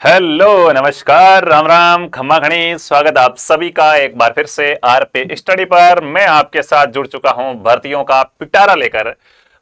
Hello नमस्कार राम राम खम्मा खणी स्वागत आप सभी का एक बार फिर से आरपी स्टडी पर। मैं आपके साथ जुड़ चुका हूं भर्तियों का पिटारा लेकर।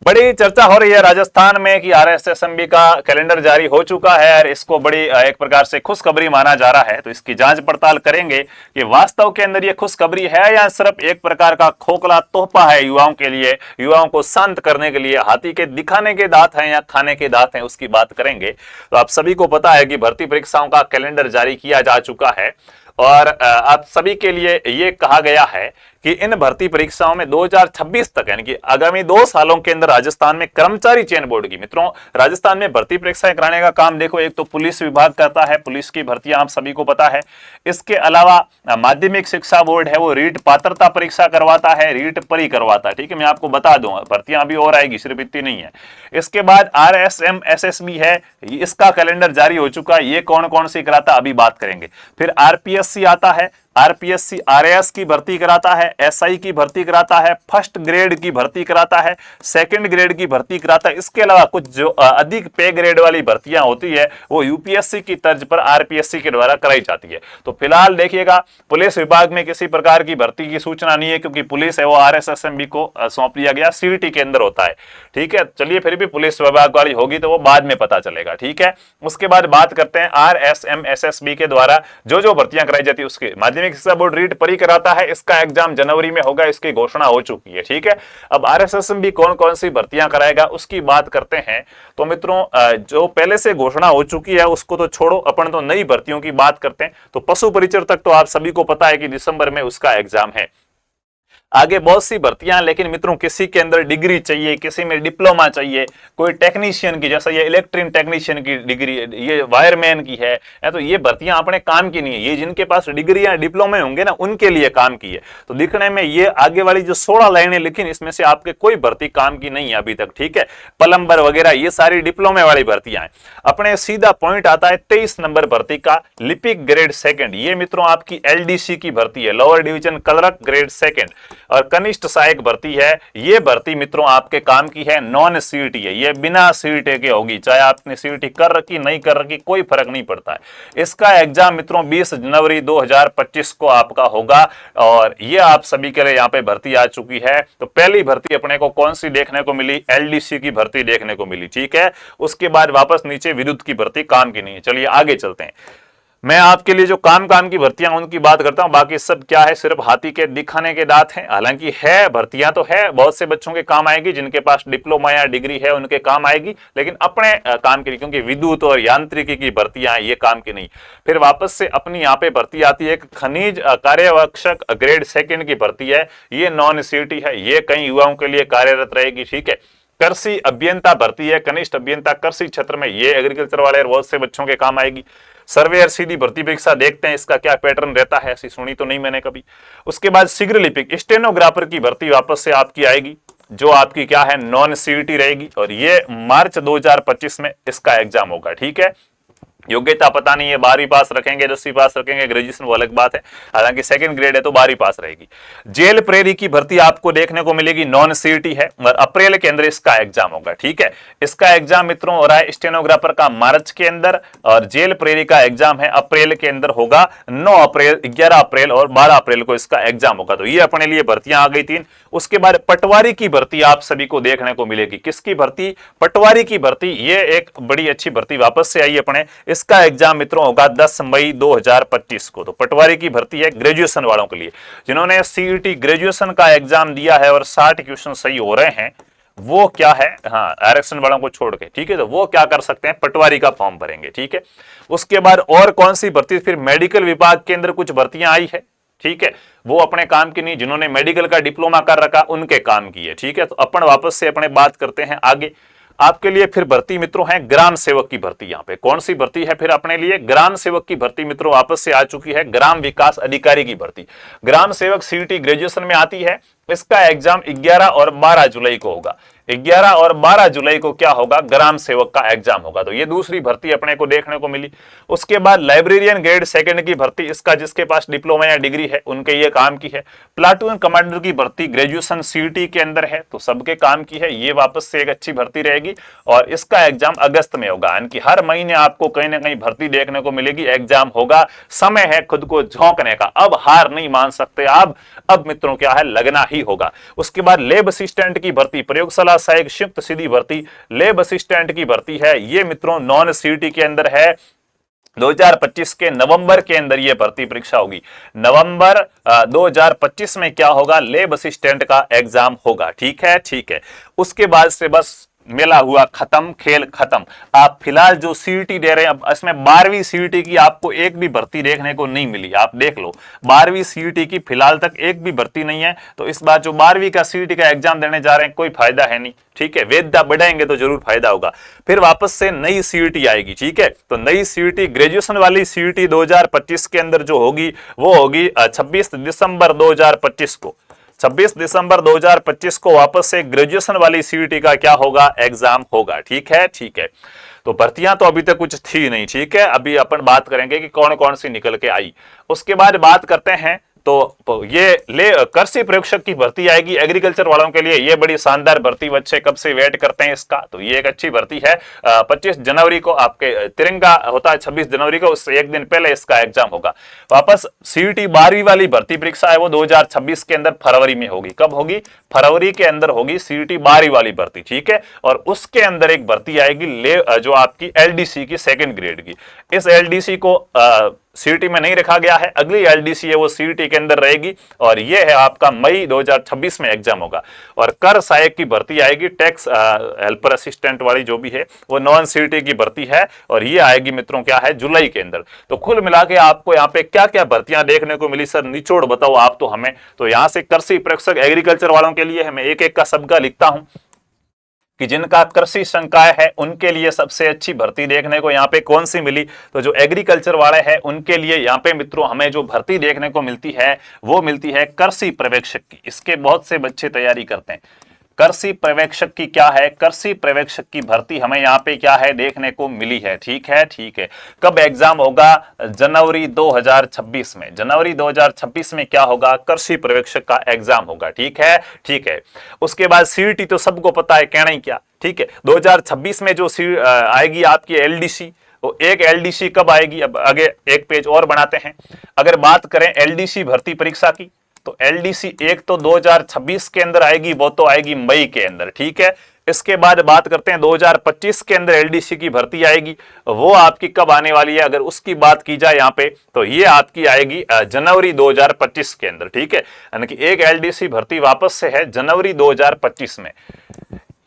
बड़ी चर्चा हो रही है राजस्थान में कि आरएसएसएमबी का कैलेंडर जारी हो चुका है और इसको बड़ी एक प्रकार से खुशखबरी माना जा रहा है। तो इसकी जांच पड़ताल करेंगे कि वास्तव के अंदर ये खुशखबरी है या सिर्फ एक प्रकार का खोखला तोहफा है युवाओं के लिए, युवाओं को शांत करने के लिए। हाथी के दिखाने के दांत हैं या खाने के दांत हैं, उसकी बात करेंगे। तो आप सभी को पता है कि भर्ती परीक्षाओं का कैलेंडर जारी किया जा चुका है और आप सभी के लिए ये कहा गया है कि इन भर्ती परीक्षाओं में 2026 तक यानी कि आगामी 2 सालों के अंदर राजस्थान में कर्मचारी चयन बोर्ड की, मित्रों राजस्थान में भर्ती परीक्षाएं कराने का काम देखो एक तो पुलिस विभाग करता है, पुलिस की भर्तियां आप सभी को पता है। इसके अलावा माध्यमिक शिक्षा बोर्ड है वो रीट पात्रता परीक्षा करवाता है, रीट परी करवाता है। ठीक है, मैं आपको बता दूं भर्तियां अभी और आएगी, सिर्फ इतनी नहीं है। इसके बाद RSMSSB है, इसका कैलेंडर जारी हो चुका है। ये कौन कौन सी कराता अभी बात करेंगे। फिर RPSC आता है, RPSC RAS की भर्ती कराता है, SI की भर्ती कराता है, फर्स्ट ग्रेड की भर्ती कराता है, सेकंड ग्रेड की भर्ती कराता है। इसके अलावा कुछ जो अधिक पे ग्रेड वाली भर्तियां होती है वो UPSC की तर्ज पर RPSC के द्वारा कराई जाती है। तो फिलहाल देखिएगा पुलिस विभाग में किसी प्रकार की भर्ती की सूचना नहीं है क्योंकि पुलिस है वो RSSMB को सौंप लिया गया, CET के अंदर होता है। ठीक है, चलिए फिर भी पुलिस विभाग वाली होगी तो वो बाद में पता चलेगा। ठीक है, उसके बाद बात करते हैं RSMSSB के द्वारा जो जो भर्तियां कराई जाती है उसके। माध्यमिक शिक्षा बोर्ड रीट परी कराता है, इसका एग्जाम जनवरी में होगा, इसकी घोषणा हो चुकी है। ठीक है, अब RSSMB कौन कौन सी भर्तियां कराएगा उसकी बात करते हैं। तो मित्रों जो पहले से घोषणा हो चुकी है उसको तो छोड़ो, अपन तो नई भर्तियों की बात करते हैं। तो पशु परिचर तक तो आप सभी को पता है कि दिसंबर में उसका एग्जाम है। आगे बहुत सी भर्तियां, लेकिन मित्रों किसी के अंदर डिग्री चाहिए, किसी में डिप्लोमा चाहिए, कोई टेक्नीशियन की जैसा ये इलेक्ट्रिक टेक्नीशियन की डिग्री, ये वायरमैन की है, तो ये भर्तियां अपने काम की नहीं है। ये जिनके पास डिग्री या डिप्लोमे होंगे ना उनके लिए काम की है। तो दिखने में ये आगे वाली जो 16 लाइनें लिखी इसमें से आपके कोई भर्ती काम की नहीं है अभी तक। ठीक है, प्लम्बर वगैरह ये सारी डिप्लोमे वाली भर्तियां हैं। अपने सीधा पॉइंट आता है 23 नंबर भर्ती का, लिपिक ग्रेड सेकंड। ये मित्रों आपकी LDC की भर्ती है, lower division clerk grade second. और कनिष्ठ सहायक भर्ती है, ये भर्ती मित्रों आपके काम की है, नॉन CET है, ये बिना CET के होगी। चाहे आपने CET कर रखी नहीं कर रखी कोई फर्क नहीं पड़ता है। इसका एग्जाम मित्रों 20 जनवरी 2025 को आपका होगा और ये आप सभी के लिए यहाँ पे भर्ती आ चुकी है। तो पहली भर्ती अपने को कौन सी देखने को मिली, LDC की भर्ती देखने को मिली। ठीक है, उसके बाद वापस नीचे विद्युत की भर्ती काम की नहीं है। चलिए आगे चलते हैं। मैं आपके लिए जो काम की भर्तियां उनकी बात करता हूं, बाकी सब क्या है सिर्फ हाथी के दिखाने के दांत हैं। हालांकि है भर्तियां तो है, बहुत से बच्चों के काम आएगी, जिनके पास डिप्लोमा या डिग्री है उनके काम आएगी, लेकिन अपने काम के लिए, क्योंकि विद्युत और यांत्रिकी की भर्तियां ये काम की नहीं। फिर वापस से अपनी यहाँ पे भर्ती आती है, खनिज कार्यरक्षक ग्रेड सेकंड की भर्ती है, ये नॉन CET है, ये कई युवाओं के लिए कार्यरत रहेगी। ठीक है, कृषि अभियंता भर्ती है, कनिष्ठ अभियंता कृषि क्षेत्र में, ये एग्रीकल्चर वाले बहुत से बच्चों के काम आएगी। सर्वेयर सीधी भर्ती परीक्षा देखते हैं इसका क्या पैटर्न रहता है, ऐसी सुनी तो नहीं मैंने कभी। उसके बाद शीघ्र लिपिक स्टेनोग्राफर की भर्ती वापस से आपकी आएगी, जो आपकी क्या है नॉन CET रहेगी और ये मार्च 2025 में इसका एग्जाम होगा। ठीक है, योग्यता पता नहीं है, 12वीं पास रखेंगे, 10वीं पास रखेंगे, ग्रेजुएशन वो अलग बात है। हालांकि सेकंड ग्रेड है तो 12वीं पास रहेगी। जेल प्रेरी की भर्ती आपको देखने को मिलेगी, नॉन CET है और अप्रैल के अंदर इसका एग्जाम होगा। ठीक है, इसका एग्जाम मित्रों हो रहा है स्टेनोग्राफर का मार्च के अंदर और जेल प्रेरी का एग्जाम है अप्रैल के अंदर होगा, 9 अप्रैल, 11 अप्रैल और 12 अप्रैल को इसका एग्जाम होगा। तो ये अपने लिए भर्तियां आ गई 3। उसके बाद पटवारी की भर्ती आप सभी को देखने को मिलेगी। किसकी भर्ती, पटवारी की भर्ती, ये एक बड़ी अच्छी भर्ती वापस से आई अपने। इसका एग्जाम मित्रों होगा 10 मई 2025 को। तो पटवारी की भर्ती है ग्रेजुएशन वालों के लिए, जिन्होंने CET ग्रेजुएशन का एग्जाम दिया है और 60 क्वेश्चन सही हो रहे हैं, वो क्या है, हाँ आरक्षण वालों को छोड़ के। ठीक है, तो वो क्या कर सकते हैं, पटवारी का फॉर्म भरेंगे। ठीक है, उसके बाद और कौन सी भर्ती, फिर मेडिकल विभाग के अंदर कुछ भर्तियां आई है। ठीक है, वो अपने काम की नहीं, जिन्होंने मेडिकल का डिप्लोमा कर रखा उनके काम की है। ठीक है, तो अपन वापस से अपने बात करते हैं आगे। आपके लिए फिर भर्ती मित्रों है ग्राम सेवक की भर्ती। यहाँ पे कौन सी भर्ती है फिर अपने लिए, ग्राम सेवक की भर्ती मित्रों वापस से आ चुकी है, ग्राम विकास अधिकारी की भर्ती। ग्राम सेवक CET ग्रेजुएशन में आती है, इसका एग्जाम 11 और 12 जुलाई को होगा। 11 और 12 जुलाई को क्या होगा, ग्राम सेवक का एग्जाम होगा। तो ये दूसरी भर्ती अपने को देखने को मिली। उसके बाद लाइब्रेरियन ग्रेड सेकंड की भर्ती, इसका जिसके पास डिप्लोमा या डिग्री है उनके ये काम की है। प्लाटून कमांडर की भर्ती ग्रेजुएशन सीईटी के अंदर है, तो सबके काम की है। ये वापस से एक अच्छी भर्ती रहेगी और इसका एग्जाम अगस्त में होगा, यानी कि हर महीने आपको कहीं ना कहीं भर्ती देखने को मिलेगी, एग्जाम होगा। समय है खुद को झोंकने का, अब हार नहीं मान सकते आप, अब मित्रों क्या है, लगना ही होगा। उसके बाद लेब असिस्टेंट की भर्ती, प्रयोगशाला सहायक संयुक्त सीधी भर्ती लेब असिस्टेंट की भर्ती है। ये मित्रों नॉन सीईटी के अंदर है। 2025 के नवंबर के अंदर यह भर्ती परीक्षा होगी। नवंबर 2025 में क्या होगा, लेब असिस्टेंट का एग्जाम होगा। ठीक है, ठीक है। उसके बाद से बस मेला हुआ खत्म, खेल खत्म। आप फिलहाल जो सीईटी दे रहे हैं, अब इसमें 12वीं सीईटी की आपको एक भी भर्ती देखने को नहीं मिली, आप देख लो 12वीं सीईटी की फिलहाल तक एक भी भर्ती नहीं है। तो इस बार जो 12वीं का सीईटी का एग्जाम देने जा रहे हैं कोई फायदा है नहीं। ठीक है, वेद्यता बढ़ाएंगे तो जरूर फायदा होगा। फिर वापस से नई सीईटी आएगी। ठीक है, तो नई सीईटी ग्रेजुएशन वाली सीईटी 2025 के अंदर जो होगी वो होगी 26 दिसंबर 2025 को। 26 दिसंबर 2025 को वापस से ग्रेजुएशन वाली सीईटी का क्या होगा, एग्जाम होगा। ठीक है, ठीक है। तो भर्तियां तो अभी तक कुछ थी नहीं। ठीक है, अभी अपन बात करेंगे कि कौन कौन सी निकल के आई। उसके बाद बात करते हैं तो ये कृषि प्रयोगशक की भर्ती आएगी एग्रीकल्चर वालों के लिए। ये बड़ी शानदार भर्ती, बच्चे कब से वेट करते हैं इसका, तो ये एक अच्छी भर्ती है। 25 जनवरी को आपके तिरंगा होता है, 26 जनवरी को, उससे एक दिन पहले इसका एग्जाम होगा। वापस सीईटी 12वीं वाली भर्ती परीक्षा है वो 2026 के अंदर फरवरी में होगी। कब होगी, फरवरी के अंदर होगी सीईटी 12वीं वाली भर्ती। ठीक है, और उसके अंदर एक भर्ती आएगी जो आपकी एलडीसी की सेकंड ग्रेड की। इस एलडीसी को सीईटी में नहीं रखा गया है, अगली एलडीसी है वो सीईटी के अंदर रहेगी और ये है आपका मई 2026 में एग्जाम होगा। और कर सहायक की भर्ती आएगी, टैक्स हेल्पर असिस्टेंट वाली जो भी है वो नॉन सीईटी की भर्ती है और ये आएगी मित्रों क्या है, जुलाई के अंदर। तो कुल मिला के आपको यहाँ पे क्या क्या भर्तियां देखने को मिली, सर निचोड़ बताओ आप तो हमें। तो यहाँ से कृषि प्रशिक्षक एग्रीकल्चर वालों के लिए मैं एक एक का सबका लिखता हूं कि जिनका कृषि संकाय है उनके लिए सबसे अच्छी भर्ती देखने को यहाँ पे कौन सी मिली। तो जो एग्रीकल्चर वाले हैं उनके लिए यहाँ पे मित्रों हमें जो भर्ती देखने को मिलती है वो मिलती है कृषि पर्यवेक्षक की। इसके बहुत से बच्चे तैयारी करते हैं। कृषि पर्यवेक्षक की क्या है, कृषि पर्यवेक्षक की भर्ती हमें यहाँ पे क्या है देखने को मिली है। ठीक है, ठीक है। कब एग्जाम होगा, जनवरी 2026 में। जनवरी 2026 में क्या होगा, कृषि पर्यवेक्षक का एग्जाम होगा। ठीक है, ठीक है। उसके बाद सीईटी तो सबको पता है, कहना ही क्या। ठीक है, 2026 में जो आएगी आपकी एलडीसी, तो एक एलडीसी कब आएगी, अब आगे एक पेज और बनाते हैं। अगर बात करें एलडीसी भर्ती परीक्षा की, तो एलडीसी एक तो 2026 के अंदर आएगी, वो तो आएगी मई के अंदर। ठीक है, इसके बाद बात करते हैं 2025 के अंदर एलडीसी की भर्ती आएगी, वो आपकी कब आने वाली है। अगर उसकी बात की जाए यहाँ पे तो ये आपकी आएगी जनवरी 2025 के अंदर। ठीक है, यानी कि एक एलडीसी भर्ती वापस से है जनवरी 2025 में,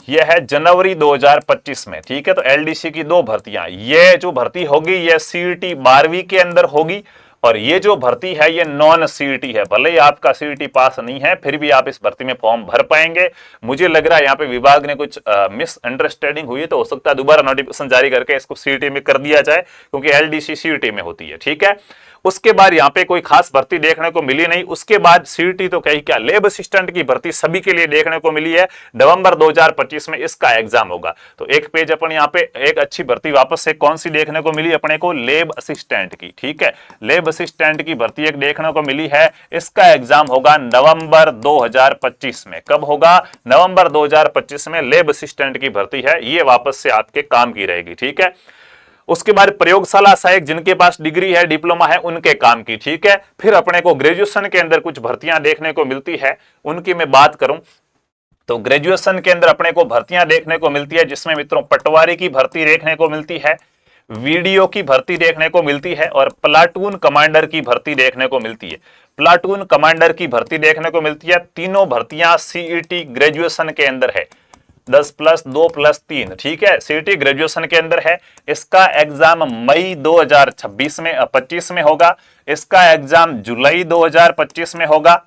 यह है जनवरी 2025 में। ठीक है, तो एलडीसी की दो भर्तियां, ये जो भर्ती होगी ये सीईटी 12वीं के अंदर होगी और ये जो भर्ती है ये नॉन सीईटी है। भले ही आपका सीईटी पास नहीं है फिर भी आप इस भर्ती में फॉर्म भर पाएंगे। मुझे लग रहा है यहाँ पे विभाग ने कुछ मिसअंडरस्टैंडिंग हुई है, तो हो सकता है दोबारा नोटिफिकेशन जारी करके इसको सीईटी में कर दिया जाए, क्योंकि एलडीसी सीईटी में होती है। ठीक है, उसके बाद यहाँ पे कोई खास भर्ती देखने को मिली नहीं। उसके बाद सीईटी तो कहीं क्या, लेब असिस्टेंट की भर्ती सभी के लिए देखने को मिली है। नवंबर 2025 में इसका एग्जाम होगा। तो एक पेज अपन यहाँ पे एक अच्छी भर्ती वापस से कौन सी देखने को मिली अपने को, लेब असिस्टेंट की। ठीक है, लेब असिस्टेंट की भर्ती एक देखने को मिली है, इसका एग्जाम होगा नवंबर 2025 में। कब होगा, नवंबर 2025 में लेब असिस्टेंट की भर्ती है, ये वापस से आपके काम की रहेगी। ठीक है, उसके बाद प्रयोगशाला सहायक जिनके पास डिग्री है, डिप्लोमा है, उनके काम की। ठीक है, फिर अपने को ग्रेजुएशन के अंदर कुछ भर्तियां देखने को मिलती है, उनकी मैं बात करूं तो ग्रेजुएशन के अंदर अपने को भर्तियां देखने को मिलती है, जिसमें मित्रों पटवारी की भर्ती देखने को मिलती है, वीडियो की भर्ती देखने को मिलती है और प्लाटून कमांडर की भर्ती देखने को मिलती है। प्लाटून कमांडर की भर्ती देखने को मिलती है। तीनों भर्तियां सीईटी ग्रेजुएशन के अंदर है, 10+2+3। ठीक है, सीईटी ग्रेजुएशन के अंदर है। इसका एग्जाम मई 2026 में 25 में होगा, इसका एग्जाम जुलाई 2025 में होगा,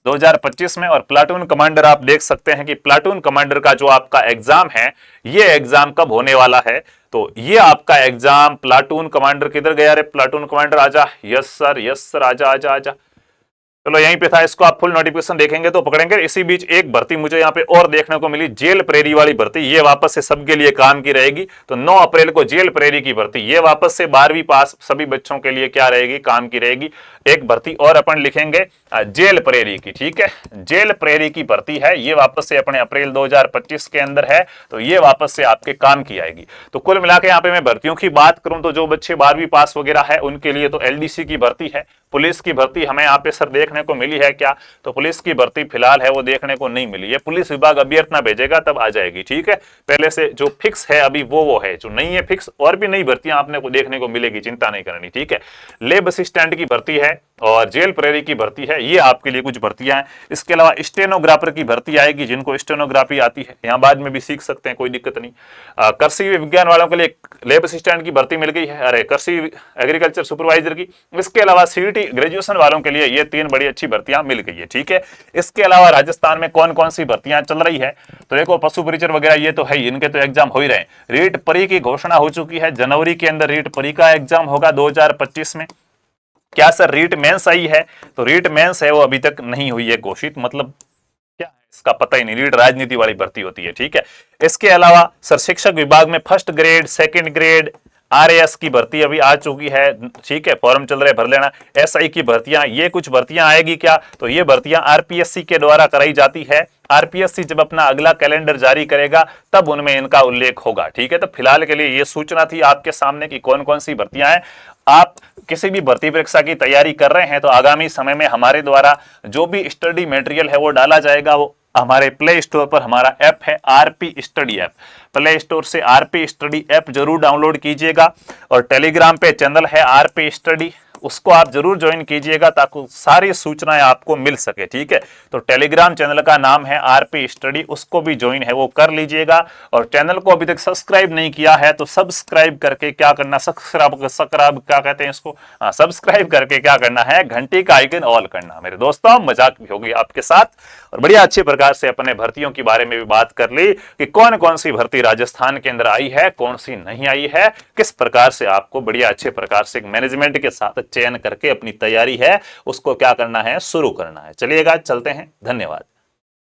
2025 में। और प्लाटून कमांडर आप देख सकते हैं कि प्लाटून कमांडर का जो आपका एग्जाम है ये एग्जाम कब होने वाला है, तो ये आपका एग्जाम प्लाटून कमांडर किधर गया रे, प्लाटून कमांडर आजा, यस सर आजा आजा आजा। चलो यहीं पे था, इसको आप फुल नोटिफिकेशन देखेंगे तो पकड़ेंगे। इसी बीच एक भर्ती मुझे यहाँ पे और देखने को मिली, जेल प्रेरी वाली भर्ती, ये वापस से सबके लिए काम की रहेगी। तो 9 अप्रैल को जेल प्रेरी की भर्ती, ये वापस से 12वीं पास सभी बच्चों के लिए क्या रहेगी, काम की रहेगी। एक भर्ती और अपन लिखेंगे जेल प्रेरी की, ठीक है, जेल प्रेरी की भर्ती है, ये वापस से अपने अप्रैल 2025 के अंदर है, तो ये वापस से आपके काम की आएगी। तो कुल मिला के यहाँ पे मैं भर्तियों की बात करूं तो जो बच्चे 12वीं पास वगैरह है उनके लिए तो एलडीसी की भर्ती है। पुलिस की भर्ती हमें यहाँ पे सर देखने को मिली है क्या, तो पुलिस की भर्ती फिलहाल है वो देखने को नहीं मिली है। पुलिस विभाग अभ्यर्थना भेजेगा तब आ जाएगी, ठीक है। पहले से जो फिक्स है अभी वो है, जो नहीं है फिक्स और भी नई भर्तियां आपने को देखने को मिलेगी, चिंता नहीं करनी, ठीक है। लेब असिस्टेंट की भर्ती है और जेल प्रेरी की भर्ती है, ये आपके लिए कुछ भर्तियां हैं। इसके अलावा स्टेनोग्राफर की भर्ती आएगी, जिनको स्टेनोग्राफी आती है यहाँ बाद में भी सीख सकते हैं, कोई दिक्कत नहीं। कृषि विज्ञान वालों के लिए लेब असिस्टेंट की भर्ती मिल गई है, अरे कृषि एग्रीकल्चर सुपरवाइजर की। इसके अलावा सीईटी ग्रेजुएशन वालों के लिए ये 3 बड़ी अच्छी भर्तियां मिल गई है, ठीक है। इसके अलावा राजस्थान में कौन कौन सी भर्तियां चल रही है, तो देखो पशु परिचर वगैरह ये तो है, इनके तो एग्जाम हो ही रहे हैं। रीट परी की घोषणा हो चुकी है, जनवरी के अंदर रीट परी का एग्जाम होगा 2025 में। क्या सर रीट मेंस आई है, तो रीट मेंस है वो अभी तक नहीं हुई है घोषित, मतलब क्या है इसका पता ही नहीं, रीट राजनीति वाली भर्ती होती है, ठीक है। इसके अलावा सर शिक्षक विभाग में first grade, second grade, RAS की भर्ती अभी आ चुकी है, ठीक है, फॉर्म चल रहे, भर लेना। एसआई की भर्तियां, ये कुछ भर्तियां आएगी क्या, तो ये भर्तियां आरपीएससी के द्वारा कराई जाती है। आरपीएससी जब अपना अगला कैलेंडर जारी करेगा तब उनमें इनका उल्लेख होगा, ठीक है। तो फिलहाल के लिए ये सूचना थी आपके सामने कि कौन कौन सी भर्तियां हैं। आप किसी भी भर्ती परीक्षा की तैयारी कर रहे हैं तो आगामी समय में हमारे द्वारा जो भी स्टडी मटेरियल है वो डाला जाएगा। वो हमारे प्ले स्टोर पर हमारा ऐप है RP study app, play store से आरपी स्टडी ऐप जरूर डाउनलोड कीजिएगा। और टेलीग्राम पे चैनल है आरपी स्टडी, उसको आप जरूर ज्वाइन कीजिएगा ताकि सारी सूचनाएं आपको मिल सके, ठीक है। तो टेलीग्राम चैनल का नाम है आरपी स्टडी, उसको भी ज्वाइन है वो कर लीजिएगा। और चैनल को अभी तक सब्सक्राइब नहीं किया है तो सब्सक्राइब करके क्या करना, सब्सक्राइब क्या कहते हैं इसको, सब्सक्राइब करके क्या करना है, घंटी का आइकन ऑल करना। मेरे दोस्तों मजाक भी होगी आपके साथ, और बढ़िया अच्छे प्रकार से अपने भर्तियों के बारे में भी बात कर ली कि कौन कौन सी भर्ती राजस्थान के अंदर आई है, कौन सी नहीं आई है, किस प्रकार से आपको बढ़िया अच्छे प्रकार से मैनेजमेंट के साथ चयन करके अपनी तैयारी है उसको क्या करना है, शुरू करना है। चलिएगा चलते हैं, धन्यवाद।